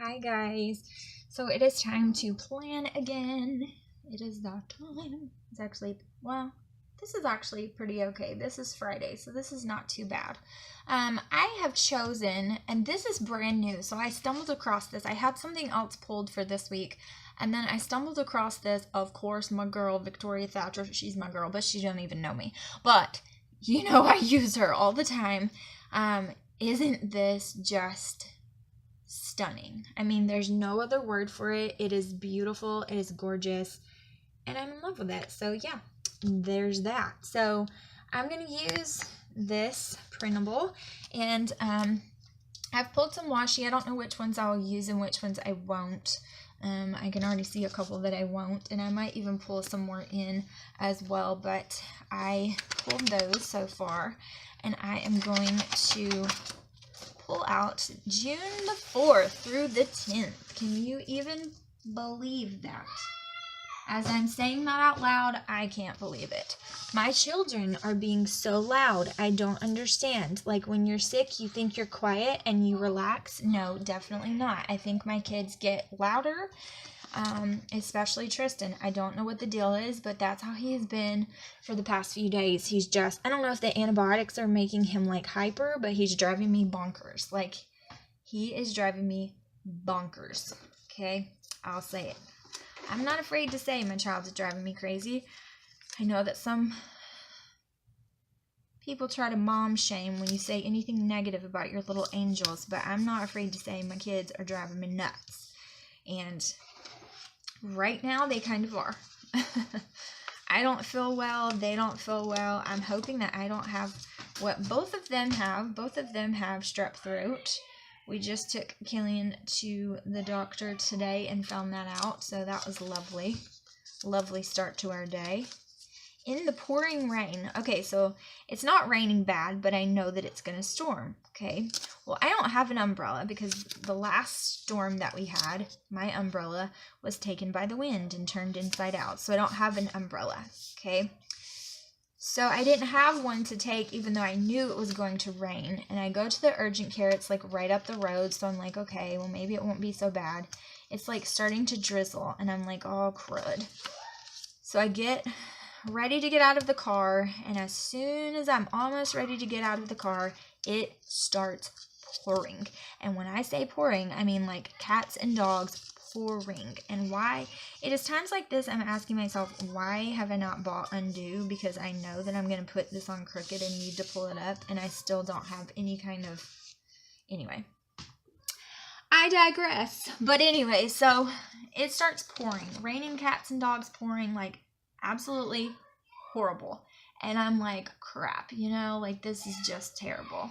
Hi guys. So it is time to plan again. It is that time. This is actually pretty okay. This is Friday, so this is not too bad. I have chosen, and this is brand new, so I stumbled across this. I had something else pulled for this week, and then I stumbled across this. Of course, my girl, Victoria Thatcher, she's my girl, but she don't even know me. But, I use her all the time. Isn't this just stunning? I mean, there's no other word for it. It is beautiful. It is gorgeous. And I'm in love with it. So yeah, there's that. So I'm going to use this printable. And I've pulled some washi. I don't know which ones I'll use and which ones I won't. I can already see a couple that I won't. And I might even pull some more in as well. But I pulled those so far. And I am going to pull out June the 4th through the 10th. Can you even believe that? As I'm saying that out loud, I can't believe it. My children are being so loud. I don't understand. Like when you're sick, you think you're quiet and you relax. No, definitely not. I think my kids get louder, especially Tristan. I don't know what the deal is, but that's how he has been for the past few days. He's just, I don't know if the antibiotics are making him like hyper, but he's driving me bonkers. Like, he is driving me bonkers. Okay? I'll say it. I'm not afraid to say my child is driving me crazy. I know that some people try to mom shame when you say anything negative about your little angels, but I'm not afraid to say my kids are driving me nuts. And right now, they kind of are. I don't feel well. They don't feel well. I'm hoping that I don't have what both of them have. Both of them have strep throat. We just took Killian to the doctor today and found that out, so that was lovely. Lovely start to our day. In the pouring rain. Okay, so it's not raining bad, but I know that it's going to storm. Okay, well, I don't have an umbrella because the last storm that we had, my umbrella was taken by the wind and turned inside out. So I don't have an umbrella. Okay, so I didn't have one to take even though I knew it was going to rain. And I go to the urgent care. It's like right up the road. So I'm like, okay, well, maybe it won't be so bad. It's like starting to drizzle. And I'm like, oh, crud. So I get ready to get out of the car. And as soon as I'm almost ready to get out of the car, it starts pouring. And when I say pouring, I mean like cats and dogs pouring. And why? It is times like this I'm asking myself, why have I not bought undo? Because I know that I'm going to put this on crooked and need to pull it up, and I still don't have any kind of... Anyway, I digress. But anyway, so it starts pouring. Raining cats and dogs pouring, like absolutely horrible. And I'm like, crap, like this is just terrible.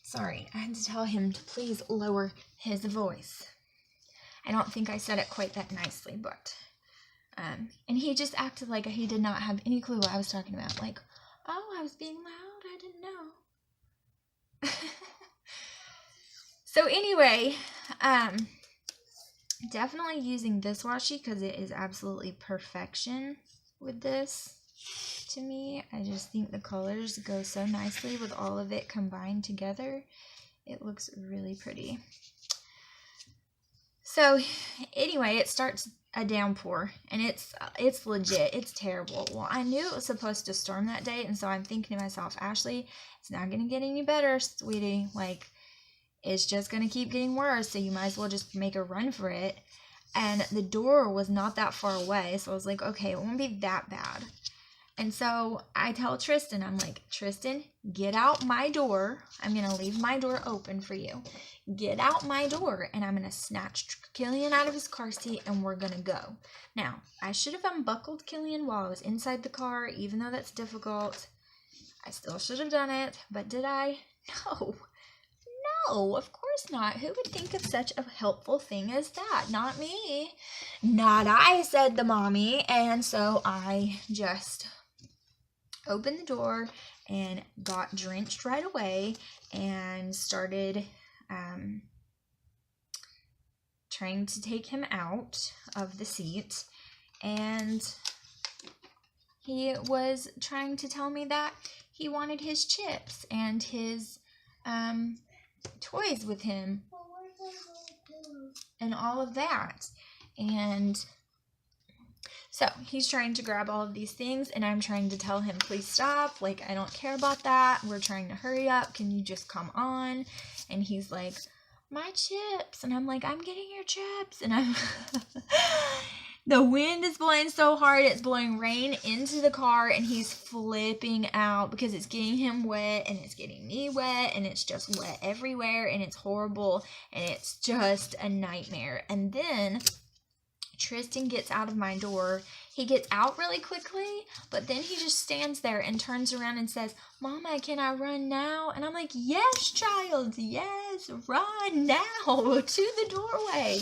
Sorry, I had to tell him to please lower his voice. I don't think I said it quite that nicely, but, and he just acted like he did not have any clue what I was talking about. Like, oh, I was being loud, I didn't know. So anyway, definitely using this washi because it is absolutely perfection with this. To me, I just think the colors go so nicely with all of it combined together. It looks really pretty. So anyway, it starts a downpour, and it's legit. It's terrible. Well, I knew it was supposed to storm that day, and so I'm thinking to myself, Ashley, it's not going to get any better, sweetie. Like, it's just going to keep getting worse, so you might as well just make a run for it. And the door was not that far away, so I was like, okay, it won't be that bad. And so I tell Tristan, I'm like, Tristan, get out my door. I'm going to leave my door open for you. Get out my door, and I'm going to snatch Killian out of his car seat, and we're going to go. Now, I should have unbuckled Killian while I was inside the car, even though that's difficult. I still should have done it, but did I? No. No, of course not. Who would think of such a helpful thing as that? Not me. Not I, said the mommy. And so I just opened the door and got drenched right away and started trying to take him out of the seat. And he was trying to tell me that he wanted his chips and his toys with him and all of that. And so he's trying to grab all of these things, and I'm trying to tell him, please stop. Like, I don't care about that. We're trying to hurry up. Can you just come on? And he's like, my chips. And I'm like, I'm getting your chips. And I'm the wind is blowing so hard, it's blowing rain into the car, and he's flipping out because it's getting him wet, and it's getting me wet, and it's just wet everywhere, and it's horrible, and it's just a nightmare. And then Tristan gets out of my door. He gets out really quickly, but then he just stands there and turns around and says, Mama, can I run now? And I'm like, yes, child, yes, run now to the doorway.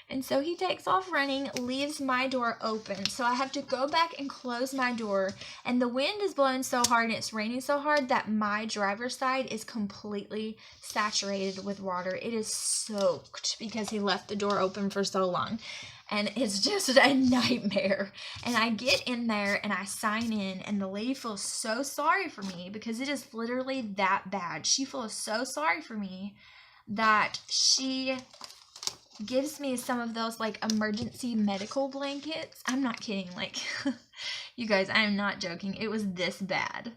And so he takes off running, leaves my door open. So I have to go back and close my door. And the wind is blowing so hard and it's raining so hard that my driver's side is completely saturated with water. It is soaked because he left the door open for so long. And it's just a nightmare. And I get in there and I sign in, and the lady feels so sorry for me because it is literally that bad. She feels so sorry for me that she gives me some of those like emergency medical blankets. I'm not kidding. Like, you guys, I am not joking. It was this bad.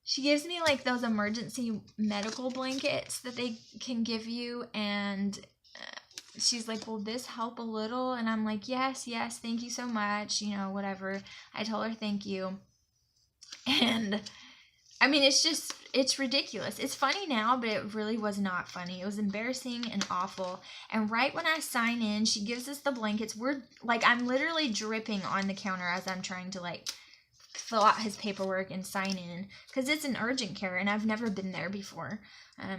She gives me like those emergency medical blankets that they can give you, and she's like, will this help a little? And I'm like, yes, thank you so much, you know, whatever. I told her thank you. And I mean, it's ridiculous. It's funny now, but it really was not funny. It was embarrassing and awful. And right when I sign in, she gives us the blankets. We're like, I'm literally dripping on the counter as I'm trying to like fill out his paperwork and sign in, because it's an urgent care and I've never been there before.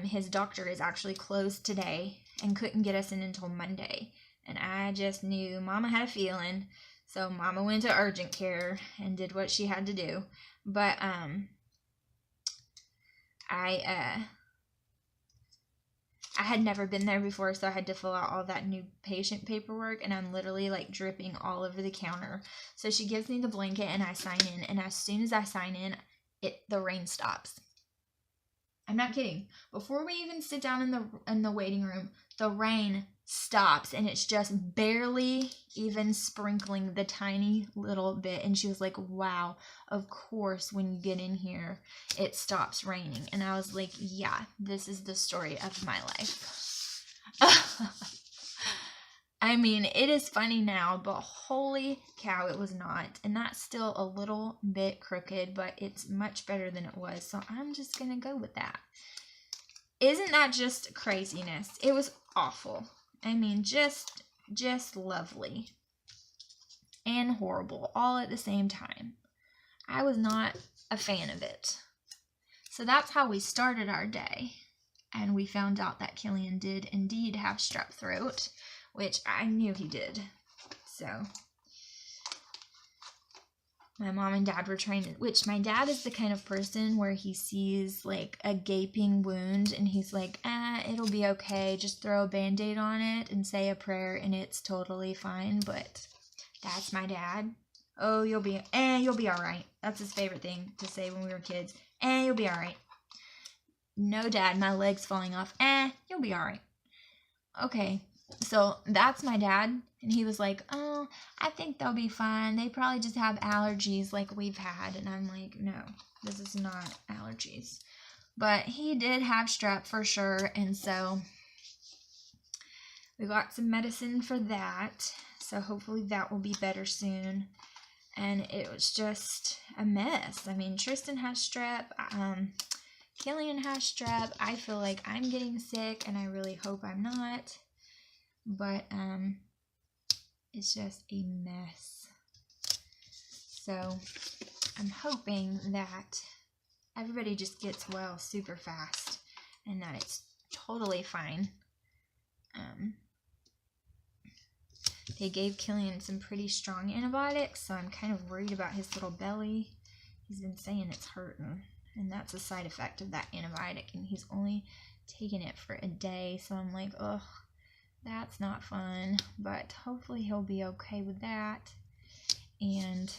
His doctor is actually closed today and couldn't get us in until Monday. And I just knew Mama had a feeling. So Mama went to urgent care and did what she had to do. But I had never been there before, so I had to fill out all that new patient paperwork, and I'm literally like dripping all over the counter. So she gives me the blanket and I sign in, and as soon as I sign in, the rain stops. I'm not kidding. Before we even sit down in the waiting room, the rain stops, and it's just barely even sprinkling the tiny little bit. And she was like, wow, of course when you get in here it stops raining. And I was like, yeah, this is the story of my life. I mean, it is funny now, but holy cow, it was not. And that's still a little bit crooked, but it's much better than it was. So I'm just going to go with that. Isn't that just craziness? It was awful. I mean, just lovely and horrible all at the same time. I was not a fan of it. So that's how we started our day. And we found out that Killian did indeed have strep throat, which I knew he did. So my mom and dad were trying to, which my dad is the kind of person where he sees like a gaping wound and he's like, it'll be okay. Just throw a Band-Aid on it and say a prayer and it's totally fine. But that's my dad. Oh, you'll be all right. That's his favorite thing to say when we were kids. You'll be all right. No, Dad, my leg's falling off. You'll be all right. Okay. So that's my dad, and he was like, oh, I think they'll be fine. They probably just have allergies like we've had. And I'm like, no, this is not allergies. But he did have strep for sure, and so we got some medicine for that. So hopefully that will be better soon. And it was just a mess. I mean, Tristan has strep. Killian has strep. I feel like I'm getting sick, and I really hope I'm not. But it's just a mess. So I'm hoping that everybody just gets well super fast and that it's totally fine. They gave Killian some pretty strong antibiotics, so I'm kind of worried about his little belly. He's been saying it's hurting, and that's a side effect of that antibiotic, and he's only taken it for a day, so I'm like, ugh. That's not fun, but hopefully he'll be okay with that. And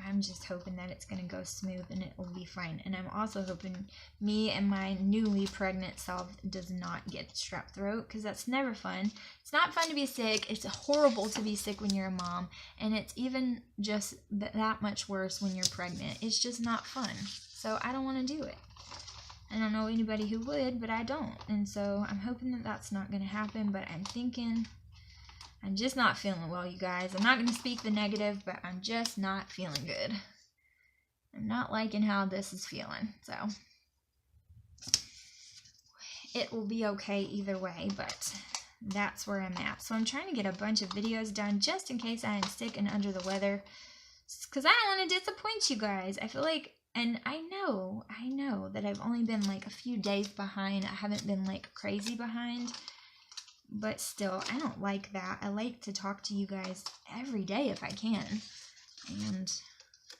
I'm just hoping that it's going to go smooth and it will be fine. And I'm also hoping me and my newly pregnant self does not get strep throat, because that's never fun. It's not fun to be sick. It's horrible to be sick when you're a mom. And it's even just that much worse when you're pregnant. It's just not fun. So I don't want to do it. I don't know anybody who would, but I don't. And so I'm hoping that that's not going to happen. But I'm just not feeling well, you guys. I'm not going to speak the negative, but I'm just not feeling good. I'm not liking how this is feeling. So it will be okay either way, but that's where I'm at. So I'm trying to get a bunch of videos done just in case I am sick and under the weather, because I don't want to disappoint you guys. I feel like, and I know that I've only been like a few days behind. I haven't been like crazy behind. But still, I don't like that. I like to talk to you guys every day if I can. And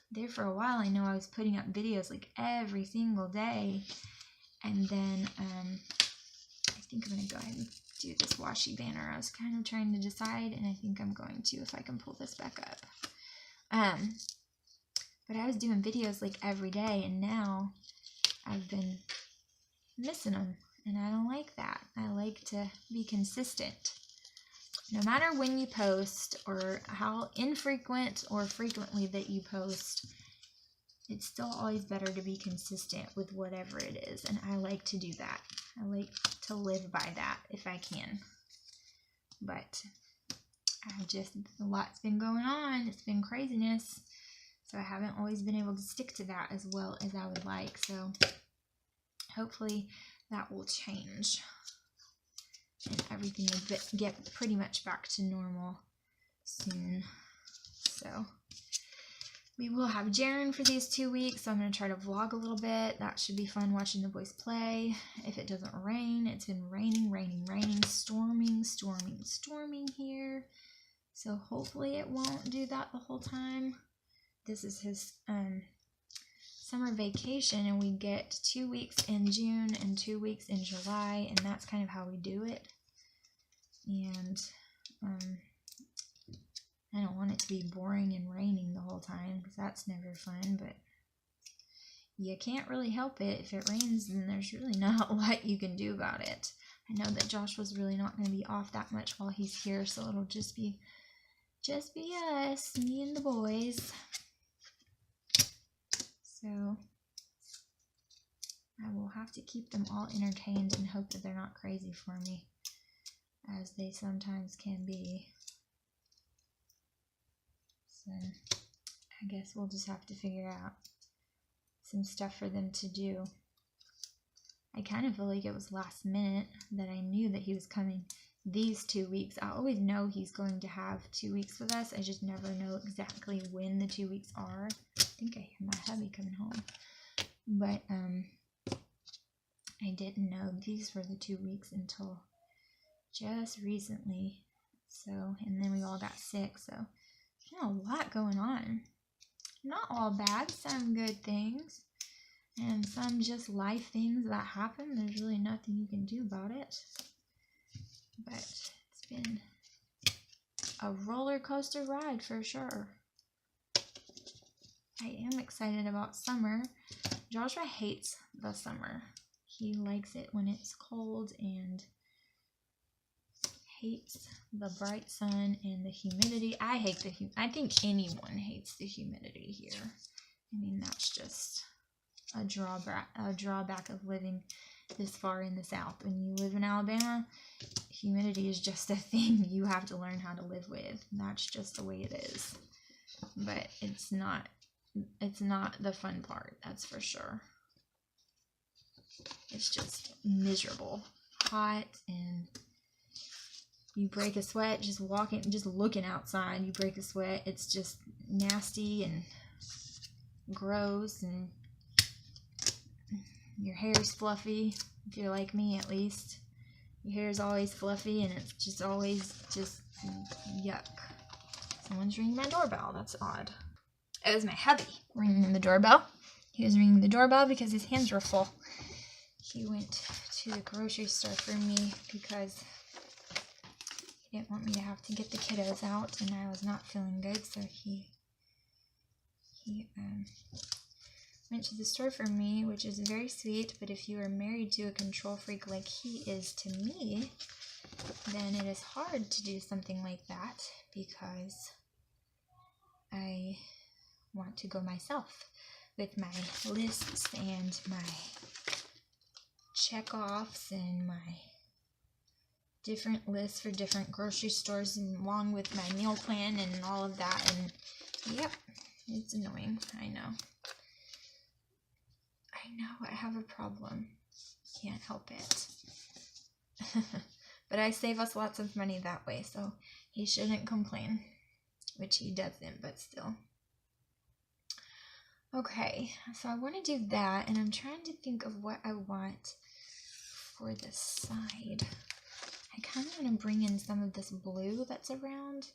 there for a while, I know I was putting up videos like every single day. And then I think I'm going to go ahead and do this washi banner. I was kind of trying to decide, and I think I'm going to if I can pull this back up. But I was doing videos like every day, and now I've been missing them. And I don't like that. I like to be consistent. No matter when you post or how infrequent or frequently that you post, it's still always better to be consistent with whatever it is. And I like to do that. I like to live by that if I can. But a lot's been going on. It's been craziness. So I haven't always been able to stick to that as well as I would like. So hopefully that will change and everything will get pretty much back to normal soon. So we will have Jaren for these 2 weeks. So I'm going to try to vlog a little bit. That should be fun, watching the boys play. If it doesn't rain, it's been raining, storming here. So hopefully it won't do that the whole time. This is his summer vacation, and we get 2 weeks in June and 2 weeks in July, and that's kind of how we do it. And I don't want it to be boring and raining the whole time, because that's never fun, but you can't really help it. If it rains, then there's really not a lot you can do about it. I know that Josh was really not going to be off that much while he's here, so it'll just be us, me and the boys. So I will have to keep them all entertained and hope that they're not crazy for me, as they sometimes can be. So I guess we'll just have to figure out some stuff for them to do. I kind of feel like it was last minute that I knew that he was coming these 2 weeks. I always know he's going to have 2 weeks with us. I just never know exactly when the 2 weeks are. I think I hear my hubby coming home. But I didn't know these were the 2 weeks until just recently. So, and then we all got sick. So, there's a lot going on. Not all bad, some good things. And some just life things that happen. There's really nothing you can do about it. But it's been a roller coaster ride for sure. I am excited about summer. Joshua hates the summer. He likes it when it's cold and hates the bright sun and the humidity. I hate the humidity. I think anyone hates the humidity here. I mean, that's just a drawback of living this far in the South. When you live in Alabama, humidity is just a thing you have to learn how to live with. That's just the way it is. But it's not the fun part, that's for sure. It's just miserable. Hot, and you break a sweat just looking outside. You break a sweat, it's just nasty and gross, and your hair's fluffy, if you're like me at least. Your hair's always fluffy, and it's just always just yuck. Someone's ringing my doorbell. That's odd. It was my hubby ringing the doorbell. He was ringing the doorbell because his hands were full. He went to the grocery store for me because he didn't want me to have to get the kiddos out, and I was not feeling good, so he He went to the store for me, which is very sweet, but if you are married to a control freak like he is to me, then it is hard to do something like that because I want to go myself with my lists and my check-offs and my different lists for different grocery stores and along with my meal plan and all of that. And yep, it's annoying. I know I have a problem. Can't help it. But I save us lots of money that way, so he shouldn't complain, which he doesn't, but still. Okay, so I want to do that, and I'm trying to think of what I want for the side. I kind of want to bring in some of this blue that's around,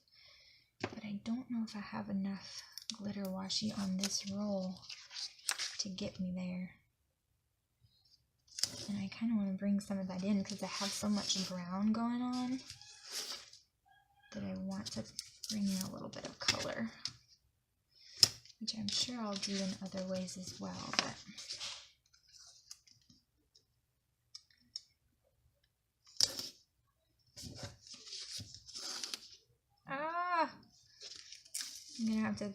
but I don't know if I have enough glitter washi on this roll to get me there. And I kind of want to bring some of that in because I have so much brown going on that I want to bring in a little bit of color, which I'm sure I'll do in other ways as well. But I'm gonna have to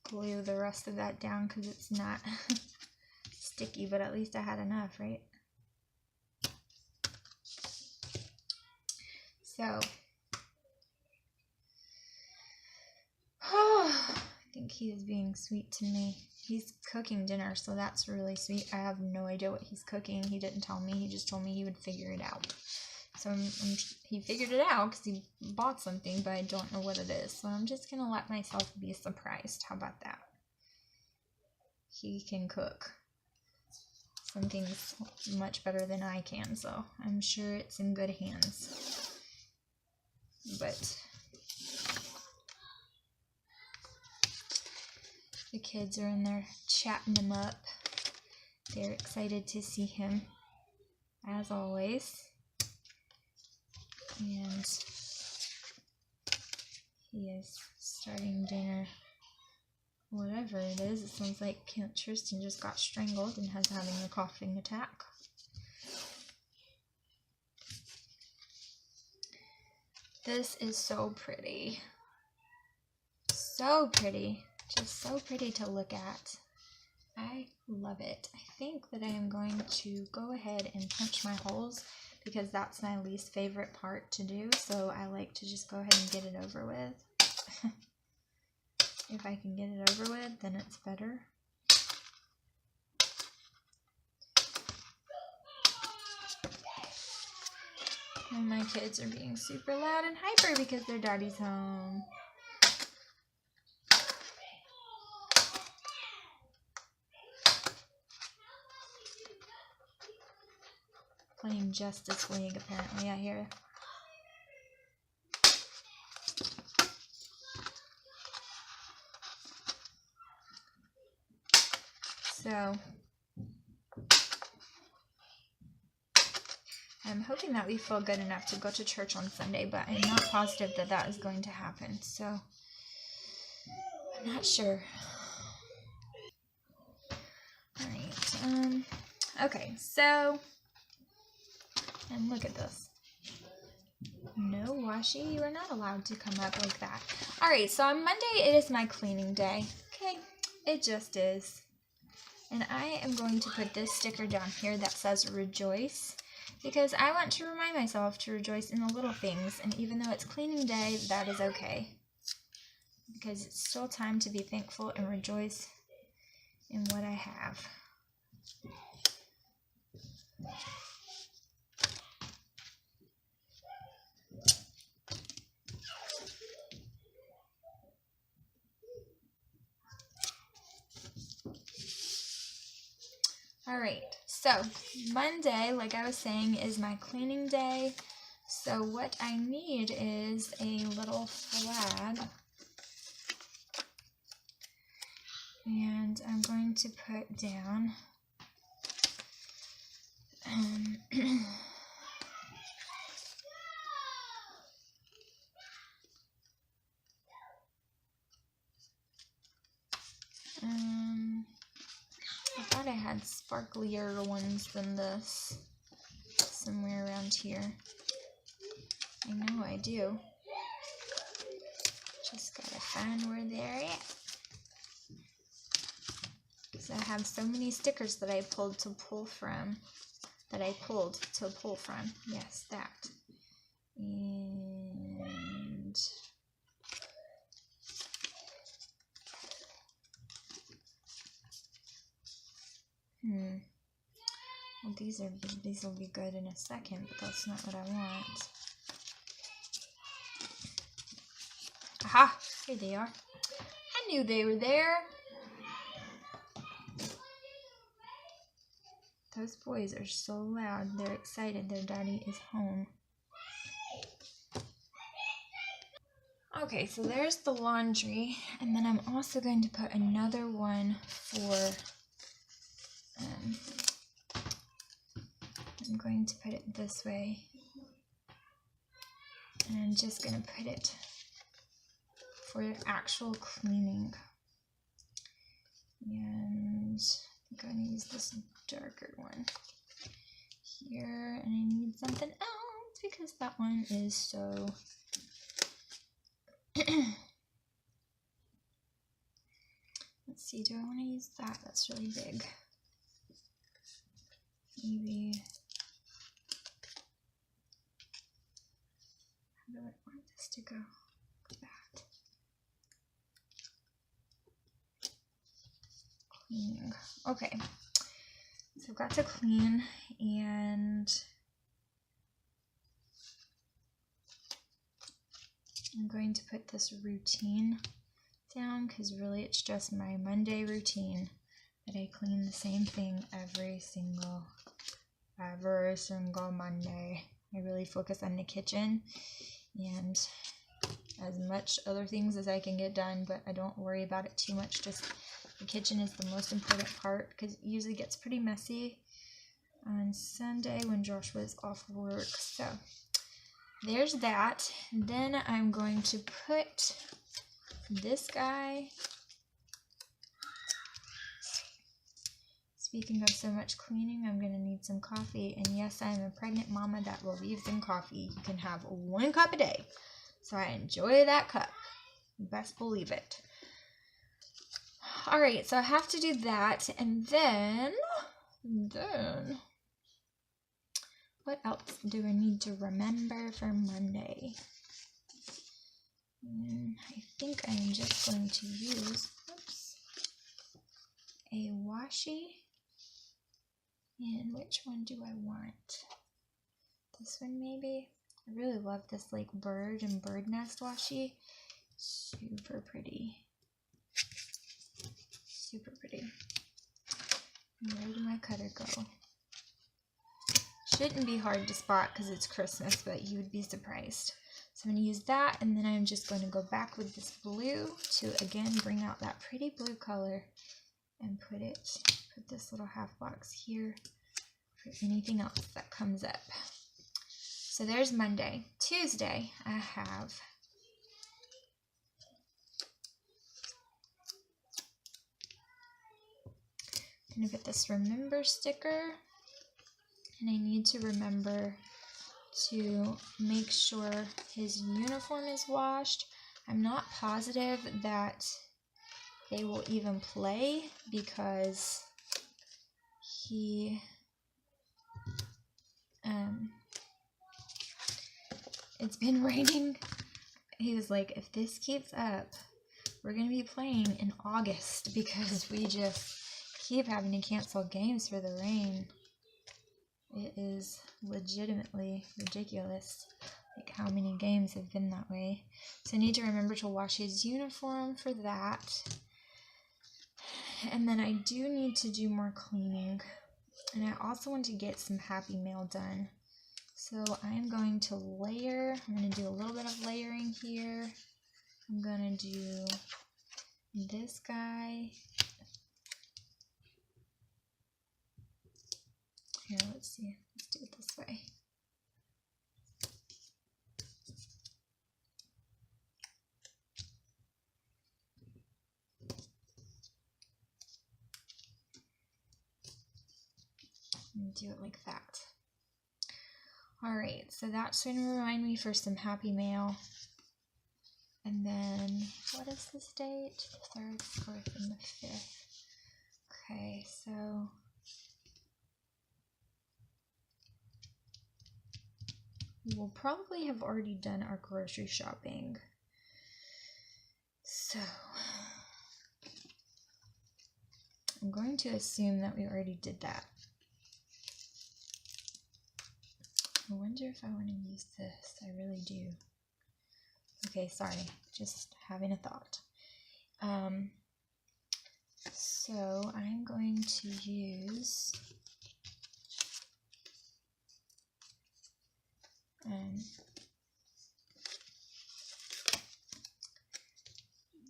glue the rest of that down because it's not sticky, but at least I had enough, right? So I think he is being sweet to me. He's cooking dinner, so that's really sweet. I have no idea what he's cooking. He didn't tell me. He just told me he would figure it out. So he figured it out because he bought something, but I don't know what it is. So I'm just going to let myself be surprised. How about that? He can cook some things much better than I can, so I'm sure it's in good hands. But the kids are in there chatting him up. They're excited to see him, as always. And he is starting dinner. Whatever it is, it sounds like Tristan just got strangled and is having a coughing attack. This is so pretty. So pretty. Just so pretty to look at. I love it. I think that I am going to go ahead and punch my holes because that's my least favorite part to do. So I like to just go ahead and get it over with. If I can get it over with, then it's better. And my kids are being super loud and hyper because their daddy's home. Playing Justice League, apparently, I hear. So, I'm hoping that we feel good enough to go to church on Sunday, but I'm not positive that that is going to happen, so I'm not sure. Alright, okay, so, and look at this. No, washi, you are not allowed to come up like that. Alright, so on Monday, it is my cleaning day. Okay, it just is. And I am going to put this sticker down here that says rejoice, because I want to remind myself to rejoice in the little things, and even though it's cleaning day, that is okay. Because it's still time to be thankful and rejoice in what I have. Alright, so Monday, like I was saying, is my cleaning day. So what I need is a little flag. And I'm going to put down sparklier ones than this somewhere around here. I know I do. Just gotta find where they're at. Because I have so many stickers that I pulled to pull from. Yes, that. And well, these will be good in a second, but that's not what I want. Aha! Here they are. I knew they were there. Those boys are so loud. They're excited their daddy is home. Okay, so there's the laundry, and then I'm also going to put another one for, I'm going to put it this way, and I'm just going to put it for actual cleaning. And I'm going to use this darker one here, and I need something else because that one is so let's see, do I want to use that? That's really big. Maybe, how do I want this to go? Like that. Cleaning. Okay, so I've got to clean, and I'm going to put this routine down because really it's just my Monday routine that I clean the same thing every single Monday. I really focus on the kitchen and as much other things as I can get done, but I don't worry about it too much. Just the kitchen is the most important part because it usually gets pretty messy on Sunday when Joshua is off work. So there's that. Then I'm going to put this guy. Speaking of so much cleaning, I'm going to need some coffee. And yes, I'm a pregnant mama that believes in coffee. You can have 1 cup a day. So I enjoy that cup. You best believe it. Alright, so I have to do that. And then, what else do I need to remember for Monday? I think I am just going to use, a washi. And which one do I want? This one maybe? I really love this like bird and bird nest washi. Super pretty. Super pretty. Where did my cutter go? Shouldn't be hard to spot because it's Christmas, but you would be surprised. So I'm going to use that, and then I'm just going to go back with this blue to again bring out that pretty blue color and put this little half box here for anything else that comes up. So there's Monday. Tuesday, I have I'm going to put this remember sticker, and I need to remember to make sure his uniform is washed. I'm not positive that they will even play because it's been raining. He was like, if this keeps up, we're going to be playing in August because we just keep having to cancel games for the rain. It is legitimately ridiculous, like how many games have been that way. So I need to remember to wash his uniform for that. And then I do need to do more cleaning. And I also want to get some Happy Mail done. So I'm going to layer. I'm going to do a little bit of layering here. I'm going to do this guy. Here, let's see. Let's do it this way. do it like that. Alright, so that's going to remind me for some happy mail. And then, what is this date? The 3rd, 4th, and the 5th. Okay, so we will probably have already done our grocery shopping. So I'm going to assume that we already did that. I wonder if I want to use this. I really do. Okay, sorry. Just having a thought. So I'm going to use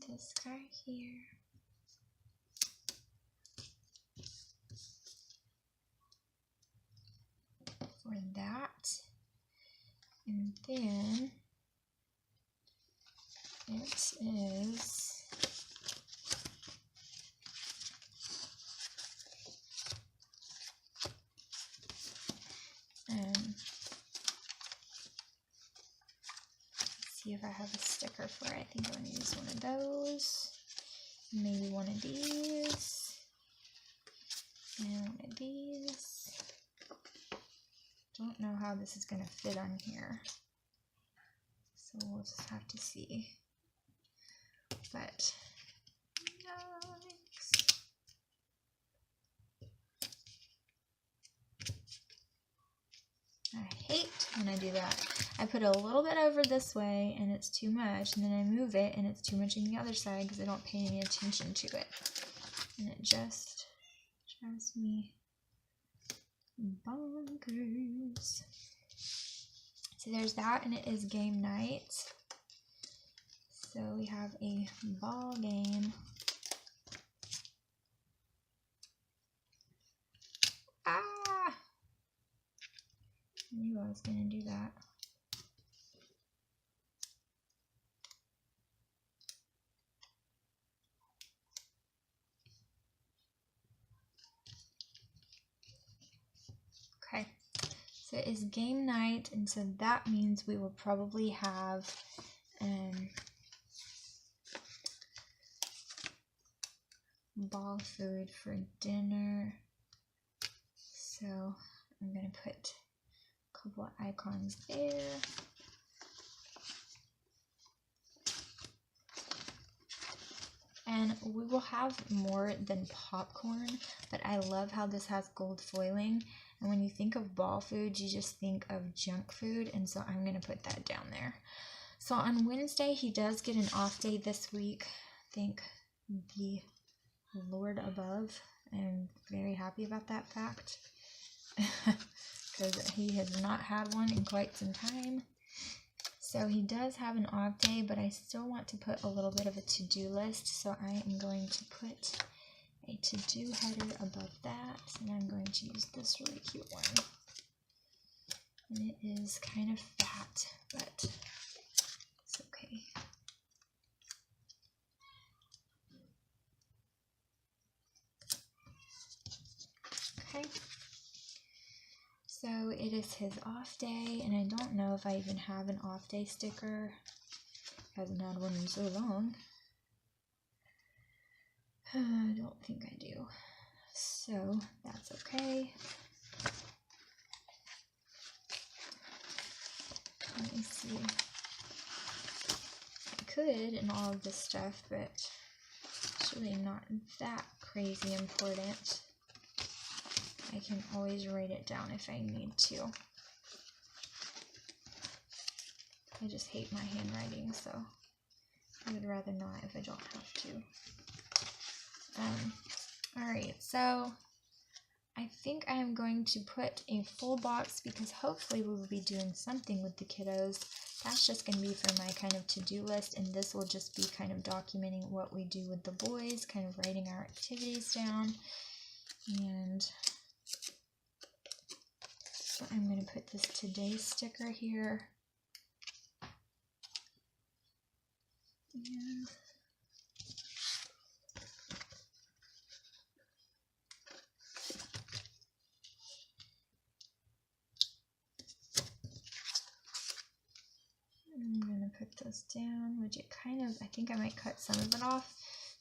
this guy here. For that. And then it is see if I have a sticker for it. I think I'm going to use one of those. Maybe one of these. And one of these. Don't know how this is going to fit on here. So we'll just have to see. But, yikes. I hate when I do that. I put a little bit over this way and it's too much, and then I move it and it's too much on the other side because I don't pay any attention to it. And it just drives me bonkers. So there's that, and it is game night. So we have a ball game. Ah! I knew I was going to do that. Okay, so it is game night, and so that means we will probably have ball food for dinner. So I'm going to put a couple of icons there. And we will have more than popcorn, but I love how this has gold foiling. And when you think of ball food, you just think of junk food, and so I'm going to put that down there. So on Wednesday, he does get an off day this week. Thank the Lord above. I'm very happy about that fact, because he has not had one in quite some time. So he does have an off day, but I still want to put a little bit of a to-do list, so I am going to put a to-do header above that, and I'm going to use this really cute one. And it is kind of fat, but it's okay. Okay. So it is his off day, and I don't know if I even have an off day sticker. I haven't had one in so long. I don't think I do. So that's okay. Let me see. I could in all of this stuff, but it's really not that crazy important. I can always write it down if I need to. I just hate my handwriting, so I would rather not if I don't have to. Alright, so I think I am going to put a full box because hopefully we will be doing something with the kiddos. That's just going to be for my kind of to-do list, and this will just be kind of documenting what we do with the boys, kind of writing our activities down. And so I'm going to put this today sticker here. And rip this down, which it kind of, I think I might cut some of it off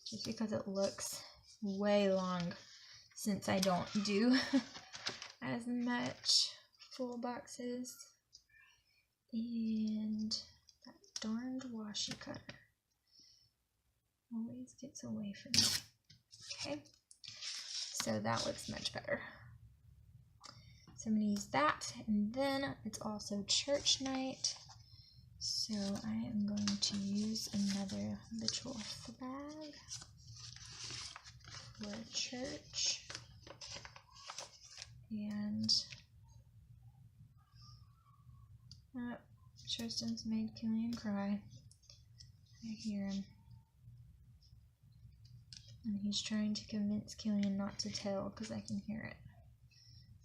just because it looks way long since I don't do as much full boxes. And that darned washi cutter always gets away from me. Okay, so that looks much better. So I'm going to use that, and then it's also church night, so I am going to use another habitual flag for church, and Tristan's made Killian cry. I hear him. And he's trying to convince Killian not to tell because I can hear it.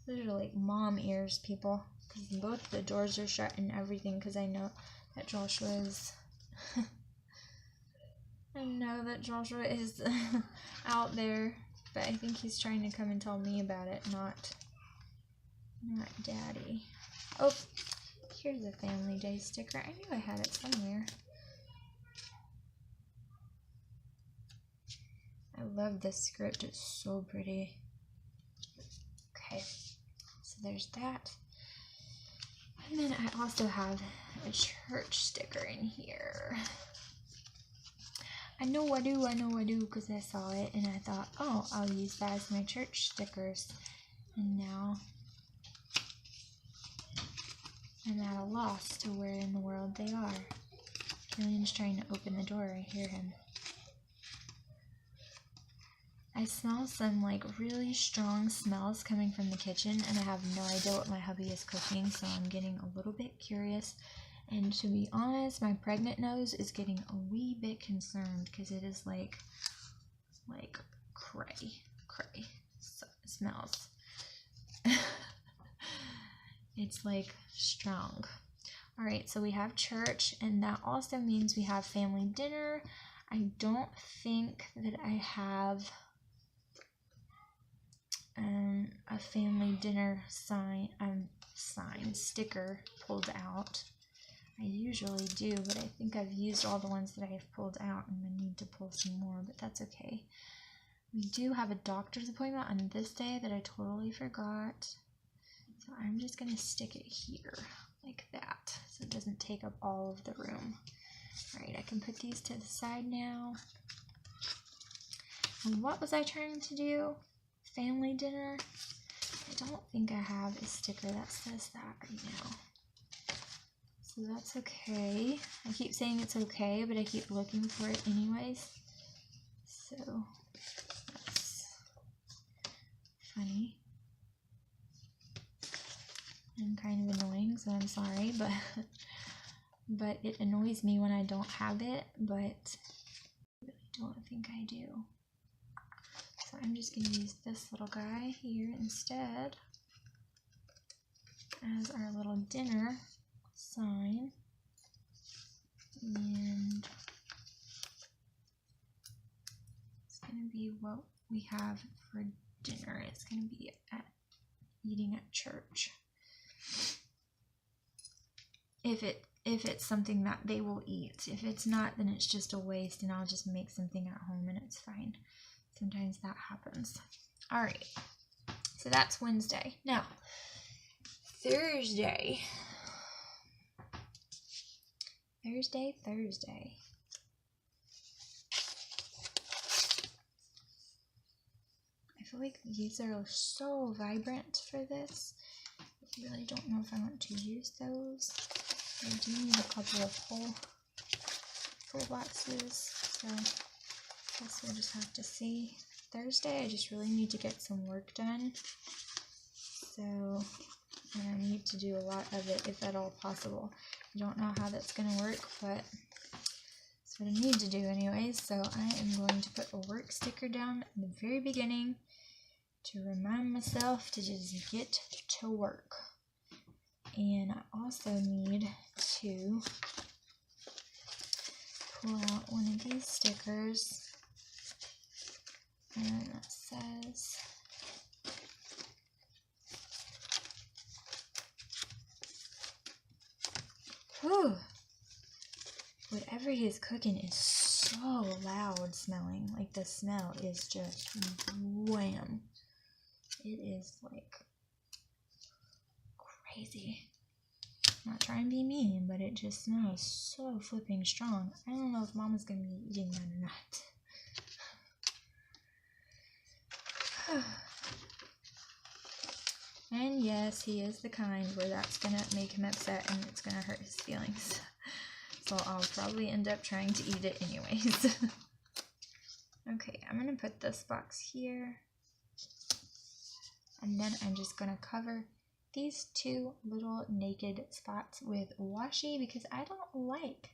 Those are like mom ears, people. Because both the doors are shut and everything because I know that Joshua is... I know that Joshua is out there. But I think he's trying to come and tell me about it, not Daddy. Oh, here's a Family Day sticker. I knew I had it somewhere. I love this script, it's so pretty. Okay, so there's that. And then I also have a church sticker in here. I know I do, because I saw it and I thought, oh, I'll use that as my church stickers. And now I'm at a loss to where in the world they are. Killian's trying to open the door, I hear him. I smell some like really strong smells coming from the kitchen, and I have no idea what my hubby is cooking, so I'm getting a little bit curious. And to be honest, my pregnant nose is getting a wee bit concerned because it is like cray smells. It's like strong. All right, so we have church, and that also means we have family dinner. I don't think that I have a family dinner sticker pulled out. I usually do, but I think I've used all the ones that I have pulled out and I need to pull some more, but that's okay. We do have a doctor's appointment on this day that I totally forgot. So I'm just going to stick it here like that so it doesn't take up all of the room. Alright, I can put these to the side now. And what was I trying to do? Family dinner? I don't think I have a sticker that says that right now. So that's okay. I keep saying it's okay, but I keep looking for it anyways. So that's funny. And kind of annoying, so I'm sorry, but it annoys me when I don't have it, but I really don't think I do. So I'm just going to use this little guy here instead as our little dinner sign. And it's going to be what we have for dinner. It's going to be eating at church. If it's something that they will eat. If it's not, then it's just a waste and I'll just make something at home and it's fine. Sometimes that happens. Alright, so that's Wednesday. Now, Thursday. I feel like these are so vibrant for this. I really don't know if I want to use those. I do need a couple of full boxes, so I guess we'll just have to see. Thursday, I just really need to get some work done. So I need to do a lot of it, if at all possible. I don't know how that's going to work, but that's what I need to do anyways. So I am going to put a work sticker down at the very beginning to remind myself to just get to work. And I also need to pull out one of these stickers, and that says whatever he is cooking is so loud smelling. Like, the smell is just wham. It is like crazy. I'm not trying to be mean, but it just smells so flipping strong. I don't know if Mama's gonna be eating that or not. And yes, he is the kind where that's gonna make him upset and it's gonna hurt his feelings. So I'll probably end up trying to eat it anyways. Okay, I'm gonna put this box here. And then I'm just gonna cover these two little naked spots with washi because I don't like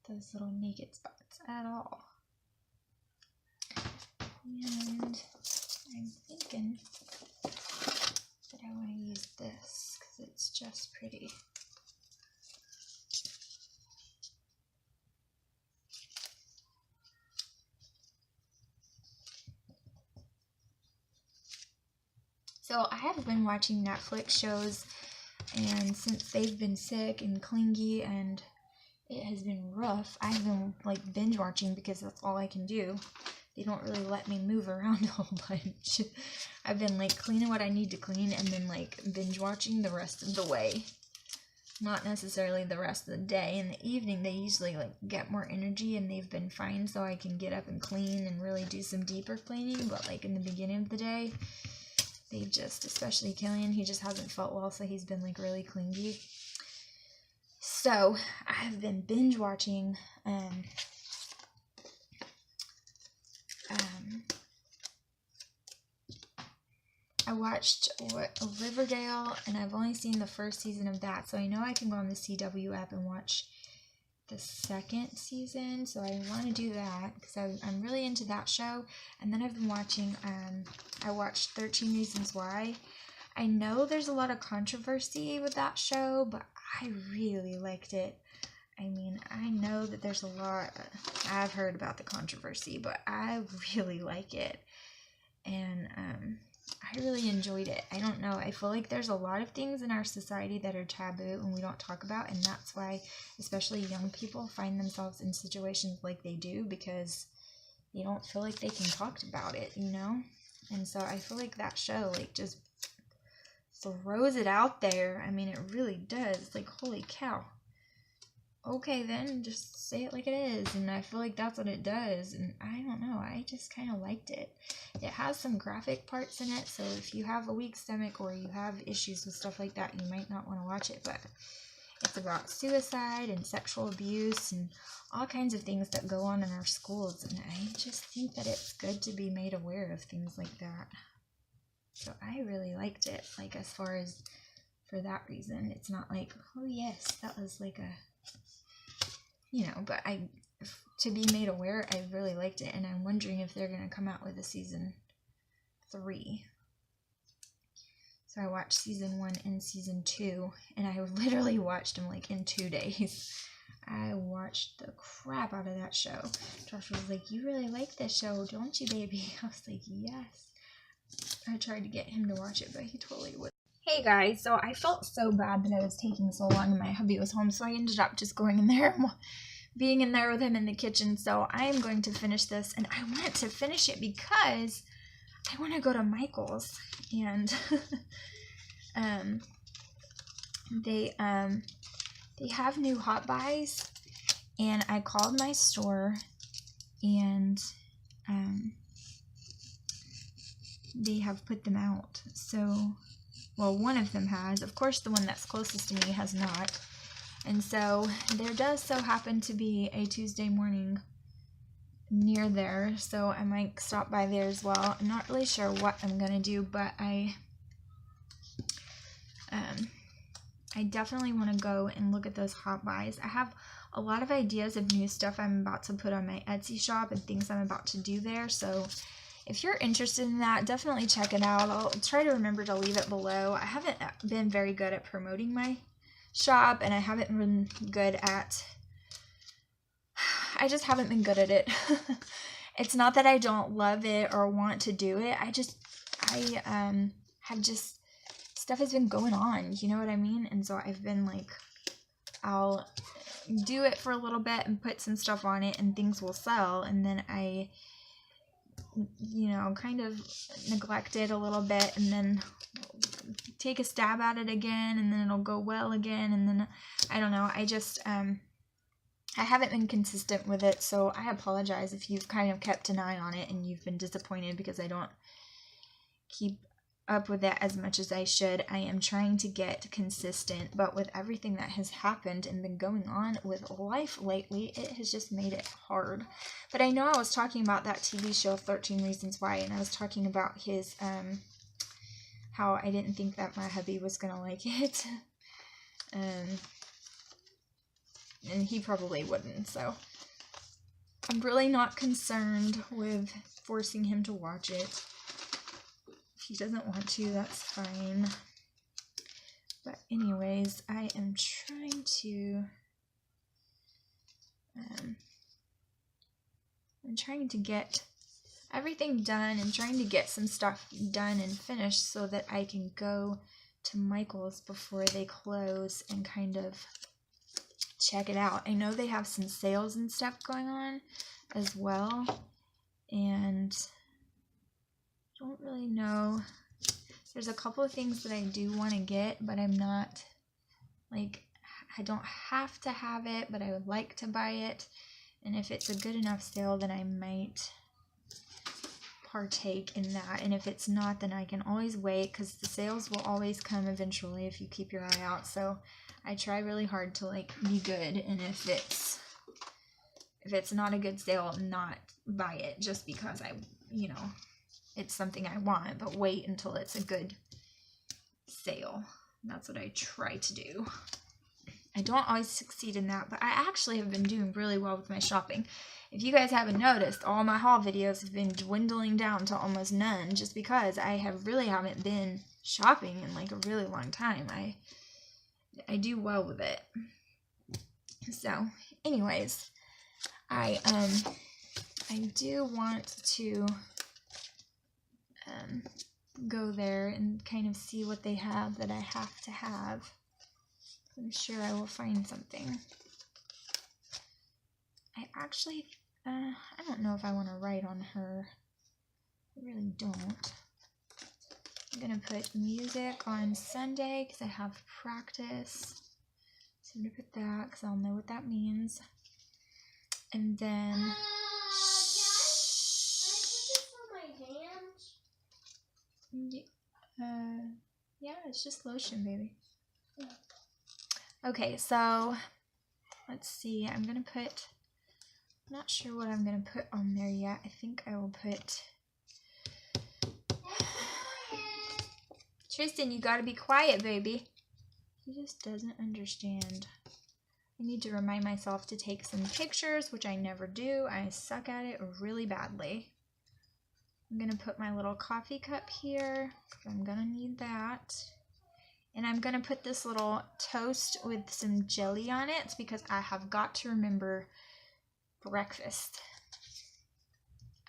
those little naked spots at all. And I'm thinking that I want to use this because it's just pretty. So I have been watching Netflix shows, and since they've been sick and clingy and it has been rough, I've been like binge watching because that's all I can do. They don't really let me move around a whole bunch. I've been like cleaning what I need to clean and then like binge watching the rest of the way. Not necessarily the rest of the day. In the evening they usually like get more energy and they've been fine, so I can get up and clean and really do some deeper cleaning. But like in the beginning of the day, they've just, especially Killian, he just hasn't felt well, so he's been like really clingy. So I've been binge watching I watched Riverdale, and I've only seen the first season of that, so I know I can go on the CW app and watch the second season, so I want to do that because I'm really into that show. And then I've been watching, I watched 13 Reasons Why. I know there's a lot of controversy with that show, but I really liked it. I mean, I know that there's a lot, I've heard about the controversy, but I really like it. And I really enjoyed it. I don't know, I feel like there's a lot of things in our society that are taboo and we don't talk about, and that's why especially young people find themselves in situations like they do, because they don't feel like they can talk about it, you know? And so I feel like that show like just throws it out there. I mean, it really does. Like, holy cow. Okay, then just say it like it is. And I feel like that's what it does. And I don't know, I just kind of liked it. It has some graphic parts in it, so if you have a weak stomach or you have issues with stuff like that, you might not want to watch it. But it's about suicide and sexual abuse and all kinds of things that go on in our schools. And I just think that it's good to be made aware of things like that. So I really liked it, like, as far as for that reason. It's not like, oh yes, that was like a, you know, but to be made aware, I really liked it, and I'm wondering if they're going to come out with a season 3. So I watched season 1 and season 2, and I literally watched them like in 2 days. I watched the crap out of that show. Josh was like, you really like this show, don't you, baby? I was like, yes. I tried to get him to watch it, but he totally wouldn't. Hey guys, so I felt so bad that I was taking so long and my hubby was home, so I ended up just going in there, being in there with him in the kitchen. So I am going to finish this, and I want to finish it because I want to go to Michael's, and they have new hot buys, and I called my store, and they have put them out. So, well, one of them has. Of course, the one that's closest to me has not. And so there does so happen to be a Tuesday morning near there, so I might stop by there as well. I'm not really sure what I'm gonna do, but I definitely want to go and look at those hot buys. I have a lot of ideas of new stuff I'm about to put on my Etsy shop and things I'm about to do there, so if you're interested in that, definitely check it out. I'll try to remember to leave it below. I haven't been very good at promoting my shop, and I haven't been good at, I just haven't been good at it. It's not that I don't love it or want to do it. I have just, stuff has been going on, you know what I mean? And so I've been like, I'll do it for a little bit and put some stuff on it and things will sell, and then I, you know, kind of neglect it a little bit and then take a stab at it again, and then it'll go well again, and then I don't know, I just I haven't been consistent with it, so I apologize if you've kind of kept an eye on it and you've been disappointed because I don't keep up with it as much as I should. I am trying to get consistent, but with everything that has happened and been going on with life lately, it has just made it hard. But I know I was talking about that TV show 13 Reasons Why, and I was talking about his how I didn't think that my hubby was gonna like it, and he probably wouldn't, so I'm really not concerned with forcing him to watch it. He doesn't want to, that's fine. But anyways, I am trying to get everything done and trying to get some stuff done and finished so that I can go to Michael's before they close and kind of check it out. I know they have some sales and stuff going on as well, and don't really know. There's a couple of things that I do want to get, but I'm not, like, I don't have to have it, but I would like to buy it. And if it's a good enough sale, then I might partake in that. And if it's not, then I can always wait, because the sales will always come eventually if you keep your eye out. So I try really hard to, like, be good. And if it's not a good sale, not buy it just because I, you know, it's something I want, but wait until it's a good sale. That's what I try to do. I don't always succeed in that, but I actually have been doing really well with my shopping. If you guys haven't noticed, all my haul videos have been dwindling down to almost none just because I really haven't been shopping in like a really long time. I do well with it. So, anyways, I do want to go there and kind of see what they have that I have to have. I'm sure I will find something. I actually, I don't know if I want to write on her. I really don't. I'm going to put music on Sunday because I have practice. So I'm going to put that because I'll know what that means. And then... yeah, it's just lotion, baby. Okay, so let's see. I'm gonna put, I'm not sure what I'm gonna put on there yet. I think I will put, Tristan, you gotta be quiet, baby. He just doesn't understand. I need to remind myself to take some pictures, which I never do. I suck at it really badly. I'm going to put my little coffee cup here, because I'm going to need that. And I'm going to put this little toast with some jelly on it, because I have got to remember breakfast.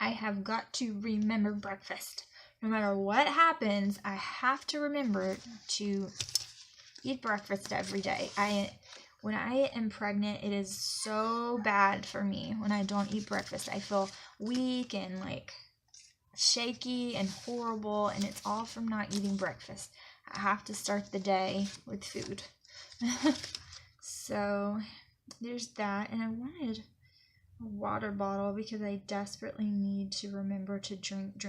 I have got to remember breakfast. No matter what happens, I have to remember to eat breakfast every day. When I am pregnant, it is so bad for me when I don't eat breakfast. I feel weak and like shaky and horrible, and it's all from not eating breakfast. I have to start the day with food. So there's that, and I wanted a water bottle because I desperately need to remember to drink.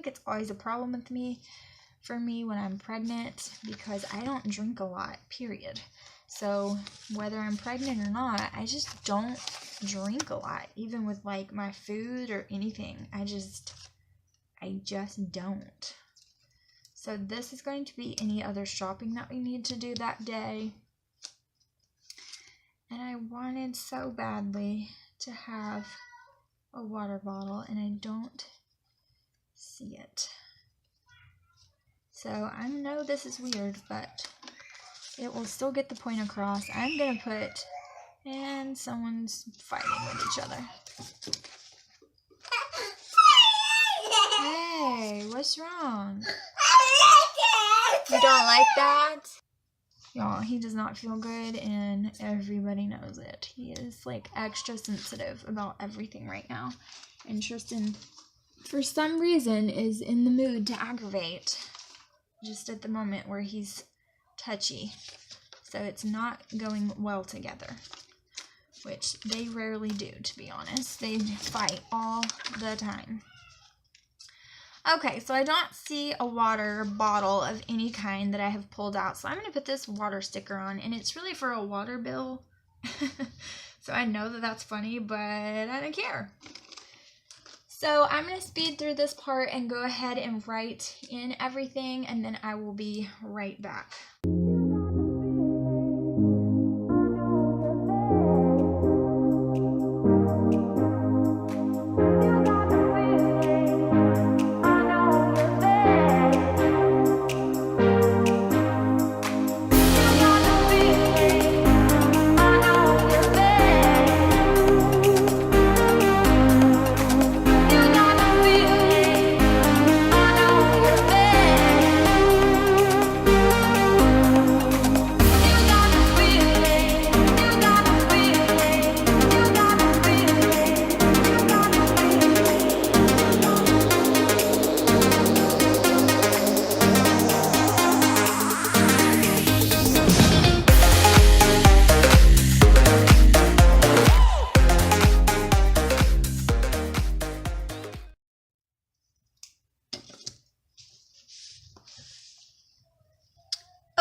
It's always a problem for me when I'm pregnant because I don't drink a lot, period. So whether I'm pregnant or not, I just don't drink a lot, even with like my food or anything. I just don't. So this is going to be any other shopping that we need to do that day. And I wanted so badly to have a water bottle, and I don't see it. So I know this is weird, but it will still get the point across. I'm gonna put, and someone's fighting with each other. Hey, what's wrong? You don't like that? Y'all, he does not feel good, and everybody knows it. He is, like, extra sensitive about everything right now. And Tristan, for some reason, is in the mood to aggravate. Just at the moment where he's touchy. So it's not going well together. Which they rarely do, to be honest. They fight all the time. Okay, so I don't see a water bottle of any kind that I have pulled out. So I'm going to put this water sticker on. And it's really for a water bill. So I know that that's funny, but I don't care. So I'm going to speed through this part and go ahead and write in everything. And then I will be right back.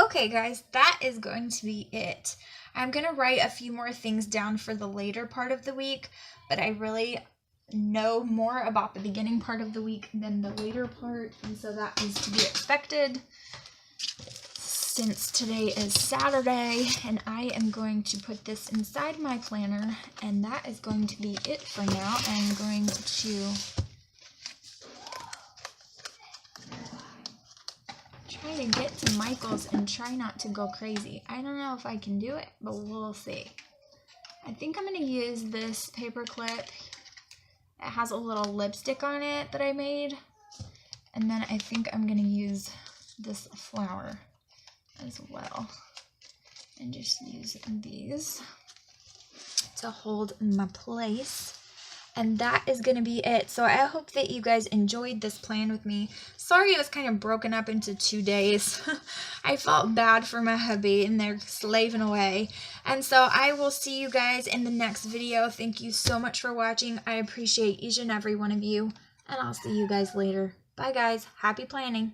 Okay guys, that is going to be it. I'm going to write a few more things down for the later part of the week, but I really know more about the beginning part of the week than the later part, and so that is to be expected since today is Saturday, and I am going to put this inside my planner, and that is going to be it for now. I'm going to try to get to Michael's and try not to go crazy. I don't know if I can do it, but we'll see. I think I'm going to use this paper clip. It has a little lipstick on it that I made. And then I think I'm going to use this flower as well. And just use these to hold my place. And that is going to be it. So I hope that you guys enjoyed this plan with me. Sorry it was kind of broken up into 2 days. I felt bad for my hubby and they're slaving away. And so I will see you guys in the next video. Thank you so much for watching. I appreciate each and every one of you. And I'll see you guys later. Bye guys. Happy planning.